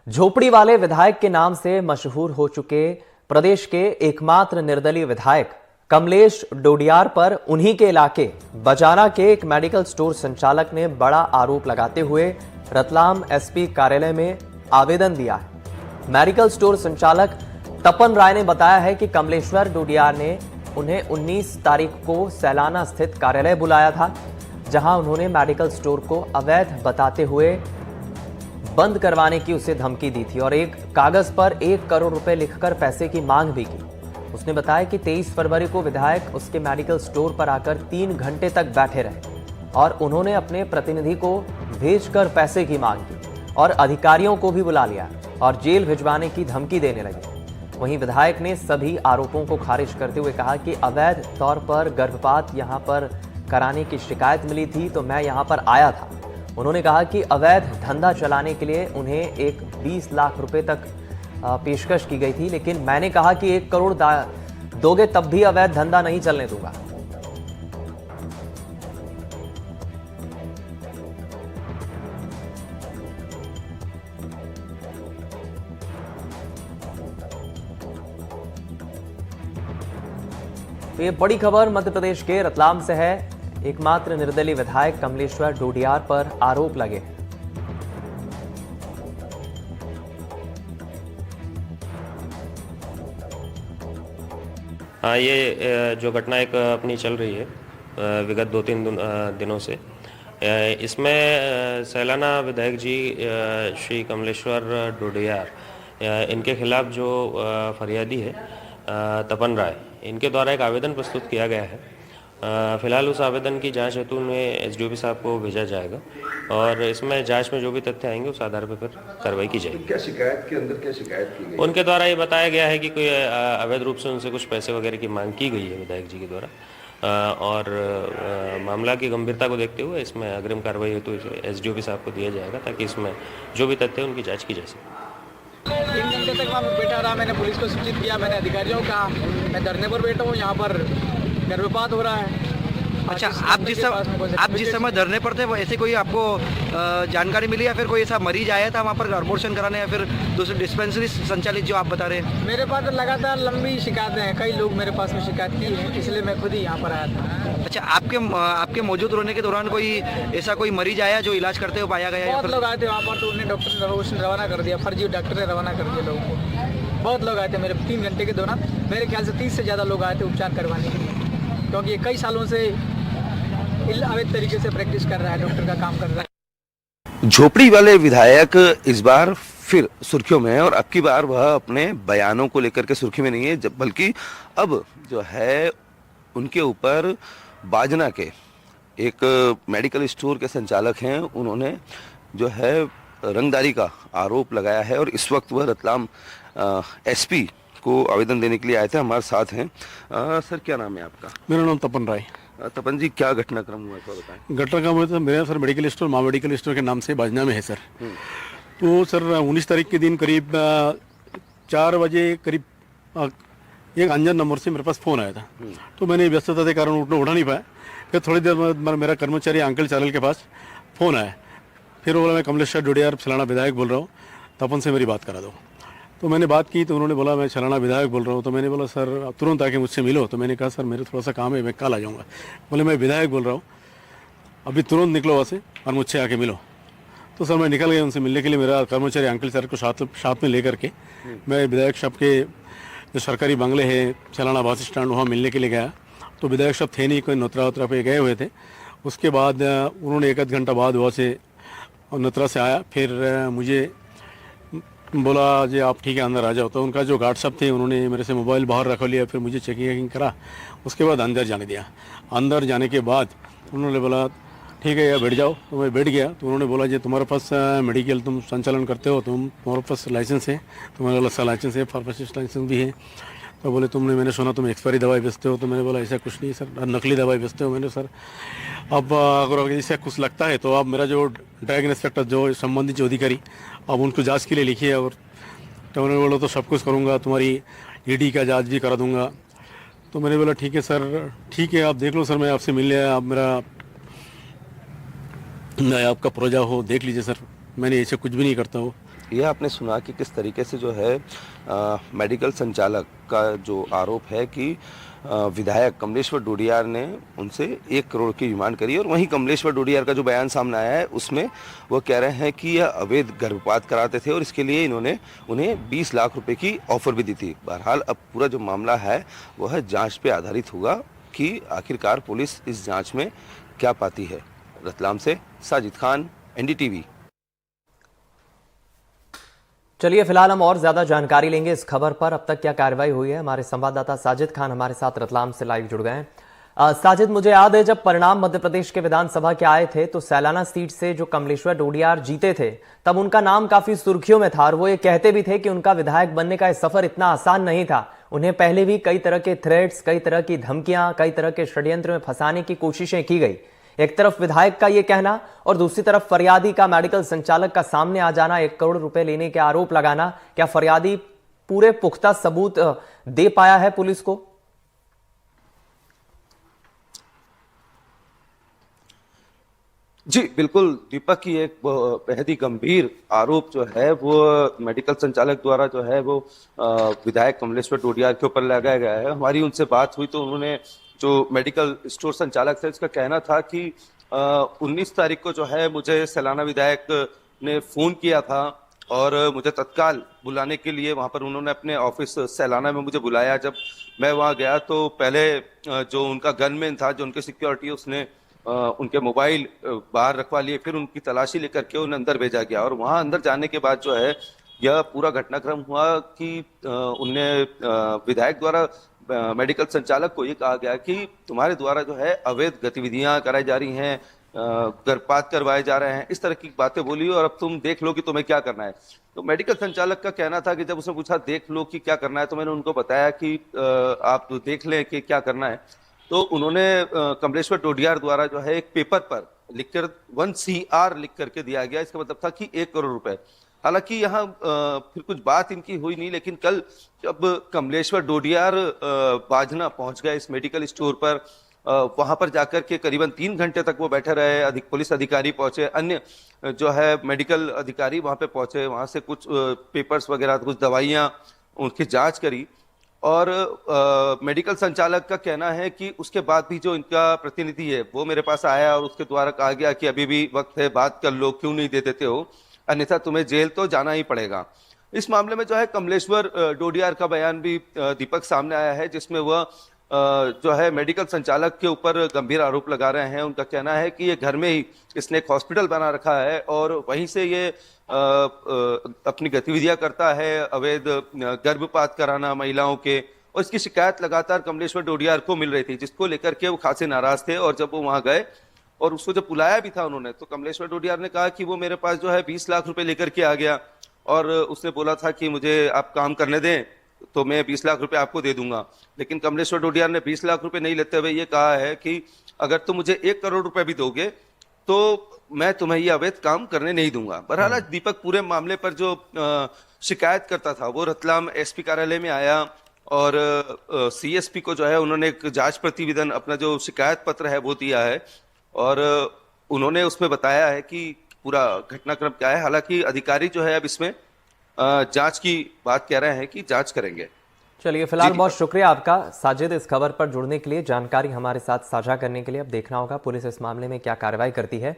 झोपड़ी वाले विधायक के नाम से मशहूर हो चुके प्रदेश के एकमात्र निर्दलीय विधायक कमलेश डोडियार पर उन्हीं के इलाके बजाना के एक मेडिकल स्टोर संचालक ने बड़ा आरोप लगाते हुए रतलाम एसपी कार्यालय में आवेदन दिया है। मेडिकल स्टोर संचालक तपन राय ने बताया है कि कमलेश्वर डोडियार ने उन्हें 19 तारीख को सैलाना स्थित कार्यालय बुलाया था, जहां उन्होंने मेडिकल स्टोर को अवैध बताते हुए बंद करवाने की उसे धमकी दी थी और एक कागज पर 1 करोड़ रुपए लिखकर पैसे की मांग भी की। उसने बताया कि 23 फरवरी को विधायक उसके मेडिकल स्टोर पर आकर 3 घंटे तक बैठे रहे और उन्होंने अपने प्रतिनिधि को भेजकर पैसे की मांग की और अधिकारियों को भी बुला लिया और जेल भिजवाने की धमकी देने लगे। वहीं विधायक ने सभी आरोपों को खारिज करते हुए कहा कि अवैध तौर पर गर्भपात यहां पर कराने की शिकायत मिली थी तो मैं यहां पर आया था। उन्होंने कहा कि अवैध धंधा चलाने के लिए उन्हें एक 20 लाख रुपए तक पेशकश की गई थी, लेकिन मैंने कहा कि 1 करोड़ दोगे तब भी अवैध धंधा नहीं चलने दूंगा। तो ये बड़ी खबर मध्य प्रदेश के रतलाम से है। एकमात्र निर्दलीय विधायक कमलेश्वर डोडियार पर आरोप लगे हैं। हाँ, ये जो घटना एक अपनी चल रही है विगत 2-3 दिनों से, इसमें सैलाना विधायक जी श्री कमलेश्वर डोडियार इनके खिलाफ जो फरियादी है तपन राय, इनके द्वारा एक आवेदन प्रस्तुत किया गया है। फिलहाल उस आवेदन की जांच हेतु उन्हें एसडीओपी साहब को भेजा जाएगा और इसमें जांच में जो भी तथ्य आएंगे उस आधार पर फिर कार्रवाई की जाएगी। तो क्या शिकायत के अंदर क्या शिकायत की गई? उनके द्वारा ये बताया गया है कि कोई अवैध रूप से उनसे कुछ पैसे वगैरह की मांग की गई है विधायक जी के द्वारा और मामला की गंभीरता को देखते हुए इसमें अग्रिम कार्रवाई हेतु एसडीओपी साहब को दिया जाएगा ताकि इसमें जो भी तथ्य है उनकी जाँच की जा सके। 3 घंटे तक वहाँ पर बैठा रहा। मैंने पुलिस को सूचित किया, मैंने अधिकारियों का मैं धरने पर बैठा हूँ, यहाँ पर गर्भपात हो रहा है। अच्छा, आप जिस समय धरने पर थे वो ऐसे कोई आपको जानकारी मिली या फिर कोई ऐसा मरीज आया था वहाँ पर अबॉर्शन कराने या फिर दूसरे डिस्पेंसरी संचालित जो आप बता रहे हैं? मेरे पास लगातार लंबी शिकायतें हैं, कई लोग मेरे पास में शिकायत की है, इसलिए मैं खुद ही यहाँ पर आया था। अच्छा, आपके मौजूद रहने के दौरान कोई ऐसा कोई मरीज आया जो इलाज करते हुए पाया गया? बहुत लोग आए थे वहाँ पर, तो उन्हें डॉक्टर ने रवाना कर दिया, फर्जी डॉक्टर ने रवाना कर दिया लोगों को। बहुत लोग आए थे मेरे 3 घंटे के दौरान, मेरे ख्याल से 30 से ज़्यादा लोग आए थे उपचार करवाने के लिए, क्योंकि ये कई सालों से अवैध तरीके से प्रैक्टिस कर रहा है, डॉक्टर का काम कर रहा है। झोपड़ी वाले विधायक इस बार फिर सुर्खियों में है और अब की बार वह अपने बयानों को लेकर के सुर्खी में नहीं है, बल्कि अब जो है उनके ऊपर बाजना के एक मेडिकल स्टोर के संचालक हैं, उन्होंने जो है रंगदारी का आरोप लगाया है और इस वक्त वह रतलाम एसपी को आवेदन देने के लिए आए थे। हमारे साथ हैं। सर, क्या नाम है आपका? मेरा नाम तपन राय। तपन जी, क्या घटनाक्रम हुआ था बताएं। घटनाक्रम हुआ था मेरा सर मेडिकल स्टोर माँ मेडिकल स्टोर के नाम से बाजना में है सर। तो सर 19 तारीख के दिन करीब 4 बजे करीब एक अनजान नंबर से मेरे पास फ़ोन आया था। तो मैंने व्यस्तता के कारण उठा नहीं पाया। फिर थोड़ी देर बाद मेरा कर्मचारी अंकल चारल के पास फ़ोन आया। फिर वो बोला, मैं कमलेश्वर डोडियार सैलाना विधायक बोल रहा हूँ, तपन से मेरी बात करा दो। तो मैंने बात की तो उन्होंने बोला मैं सैलाना विधायक बोल रहा हूँ। तो मैंने बोला सर आप तुरंत आके मुझसे मिलो। तो मैंने कहा सर मेरे थोड़ा सा काम है, मैं कल आ जाऊँगा। बोले मैं विधायक बोल रहा हूँ, अभी तुरंत निकलो वहाँ से और मुझसे आके मिलो। तो सर मैं निकल गया उनसे मिलने के लिए। मेरा कर्मचारी अंकल सर को साथ में लेकर के मैं विधायक साहब के जो सरकारी बंगले है सैलाना बस स्टैंड, वहाँ मिलने के लिए गया। तो विधायक साहब थे नहीं, कोई नोतरा पे गए हुए थे। उसके बाद उन्होंने 1 आध घंटा बाद वहाँ से नोतरा से आया, फिर मुझे बोला जी आप ठीक है अंदर आ जाओ। तो उनका जो गार्ड साहब थे उन्होंने मेरे से मोबाइल बाहर रख लिया, फिर मुझे चेकिंग करा। उसके बाद अंदर जाने दिया। अंदर जाने के बाद उन्होंने बोला ठीक है यार बैठ जाओ। तो मैं बैठ गया। तो उन्होंने बोला जी तुम्हारे पास मेडिकल तुम संचालन करते हो, तुम्हारे पास लाइसेंस है? तो मैंने बोला सर लाइसेंस है, फार्मासिस्ट लाइसेंस भी है। तो बोले मैंने सुना तुम एक्सपायरी दवाई बेचते हो। तो मैंने बोला ऐसा कुछ नहीं सर, नकली दवाई बेचते हो। मैंने सर अब अगर ऐसा कुछ लगता है तो आप मेरा जो ड्रग इंस्पेक्टर जो संबंधित जो अधिकारी अब उनको जांच के लिए लिखिए। और तो उन्होंने बोला तो सब कुछ करूँगा, तुम्हारी ईडी का जांच भी करा दूँगा। तो मैंने बोला ठीक है सर, ठीक है आप देख लो सर, मैं आपसे मिल लिया, आप मेरा आपका प्रोजा हो देख लीजिए सर, मैंने ऐसे कुछ भी नहीं करता हूँ। ये आपने सुना कि किस तरीके से जो है मेडिकल संचालक का जो आरोप है कि विधायक कमलेश्वर डोडियार ने उनसे 1 करोड़ की डिमांड करी, और वहीं कमलेश्वर डोडियार का जो बयान सामने आया है उसमें वो कह रहे हैं कि यह अवैध गर्भपात कराते थे और इसके लिए इन्होंने उन्हें 20 लाख रुपए की ऑफर भी दी थी। बहरहाल अब पूरा जो मामला है वह जांच पे आधारित होगा कि आखिरकार पुलिस इस जांच में क्या पाती है। रतलाम से साजिद खान, एनडीटीवी। चलिए फिलहाल हम और ज्यादा जानकारी लेंगे इस खबर पर। अब तक क्या कार्रवाई हुई है, हमारे संवाददाता साजिद खान हमारे साथ रतलाम से लाइव जुड़ गए हैं। साजिद, मुझे याद है जब परिणाम मध्य प्रदेश के विधानसभा के आए थे तो सैलाना सीट से जो कमलेश्वर डोडियार जीते थे तब उनका नाम काफी सुर्खियों में था और वो ये कहते भी थे कि उनका विधायक बनने का सफर इतना आसान नहीं था। उन्हें पहले भी कई तरह के थ्रेट्स, कई तरह की धमकियां, कई तरह के षड्यंत्र में फंसाने की कोशिशें की गई। एक तरफ विधायक का यह कहना और दूसरी तरफ फरियादी का मेडिकल संचालक का सामने आ जाना, 1 करोड़ रुपए लेने के आरोप लगाना। क्या फरियादी पूरे पुख्ता सबूत दे पाया है पुलिस को? जी बिल्कुल दीपक, की एक बेहद ही गंभीर आरोप जो है वो मेडिकल संचालक द्वारा जो है वो विधायक कमलेश्वर डोडियार के ऊपर लगाया गया है। हमारी उनसे बात हुई तो उन्होंने, जो मेडिकल स्टोर संचालक थे, उसका कहना था कि 19 तारीख को जो है मुझे सैलाना विधायक ने फोन किया था और मुझे तत्काल बुलाने के लिए वहां पर उन्होंने अपने ऑफिस सैलाना में मुझे बुलाया। जब मैं वहां गया तो पहले जो उनका गनमैन था, जो उनके सिक्योरिटी, उसने उनके मोबाइल बाहर रखवा लिए, फिर उनकी तलाशी लेकर के उन्हें अंदर भेजा गया। और वहां अंदर जाने के बाद जो है यह पूरा घटनाक्रम हुआ कि उनने विधायक द्वारा मेडिकल संचालक को ये कहा गया कि तुम्हारे द्वारा जो है अवैध गतिविधियां कराई जा रही हैं, गर्भपात करवाए जा रहे हैं, इस तरह की बातें बोली और अब तुम देख लो कि तुम्हें क्या करना है। तो मेडिकल संचालक का कहना था कि जब उसने पूछा देख लो कि क्या करना है, तो मैंने उनको बताया कि आप देख लें कि क्या करना है। तो उन्होंने कमलेश्वर डोडियार द्वारा जो है एक पेपर पर लिखकर 1 CR लिख करके दिया गया। इसका मतलब था कि 1 करोड़ रुपए। हालांकि यहाँ फिर कुछ बात इनकी हुई नहीं, लेकिन कल जब कमलेश्वर डोडियार बाजना पहुंच गए इस मेडिकल स्टोर पर, वहां पर जाकर के करीबन 3 घंटे तक वो बैठे रहे। पुलिस अधिकारी पहुंचे, अन्य जो है मेडिकल अधिकारी वहां पे पहुंचे, वहां से कुछ पेपर्स वगैरह, कुछ दवाइयां, उनकी जांच करी। और मेडिकल संचालक का कहना है कि उसके बाद भी जो इनका प्रतिनिधि है वो मेरे पास आया और उसके द्वारा कहा गया कि अभी भी वक्त है, बात कर लो, क्यों नहीं दे देते हो, अन्यथा तुम्हें जेल तो जाना ही पड़ेगा। इस मामले में जो है कमलेश्वर डोडियार का बयान भी दीपक सामने आया है, जिसमें वह जो है मेडिकल संचालक के ऊपर गंभीर आरोप लगा रहे हैं। उनका कहना है कि ये घर में ही इसने एक हॉस्पिटल बना रखा है और वहीं से ये अपनी गतिविधियां करता है, अवैध गर्भपात कराना महिलाओं के, और इसकी शिकायत लगातार कमलेश्वर डोडियार को मिल रही थी, जिसको लेकर के वो खासे नाराज थे। और जब वो वहां गए और उसको जब बुलाया भी था उन्होंने, तो कमलेश्वर डोडियार ने कहा कि वो मेरे पास जो है 20 लाख रुपए लेकर के आ गया और उसने बोला था कि मुझे आप काम करने दें तो मैं 20 लाख रुपए आपको दे दूंगा। लेकिन कमलेश्वर डोडियार ने 20 लाख रुपए नहीं लेते हुए ये कहा है कि अगर तुम मुझे 1 करोड़ रुपए भी दोगे तो मैं तुम्हें ये अवैध काम करने नहीं दूंगा। बहरहाल आज दीपक पूरे मामले पर जो शिकायत करता था वो रतलाम SP कार्यालय में आया और CSP को जो है उन्होंने एक जांच प्रतिवेदन, अपना जो शिकायत पत्र है वो दिया है और उन्होंने उसमें बताया है कि पूरा घटनाक्रम क्या है। हालांकि अधिकारी जो है अब इसमें जांच की बात कह रहे हैं कि जांच करेंगे। चलिए फिलहाल बहुत शुक्रिया आपका साजिद, इस खबर पर जुड़ने के लिए, जानकारी हमारे साथ साझा करने के लिए। अब देखना होगा पुलिस इस मामले में क्या कार्रवाई करती है।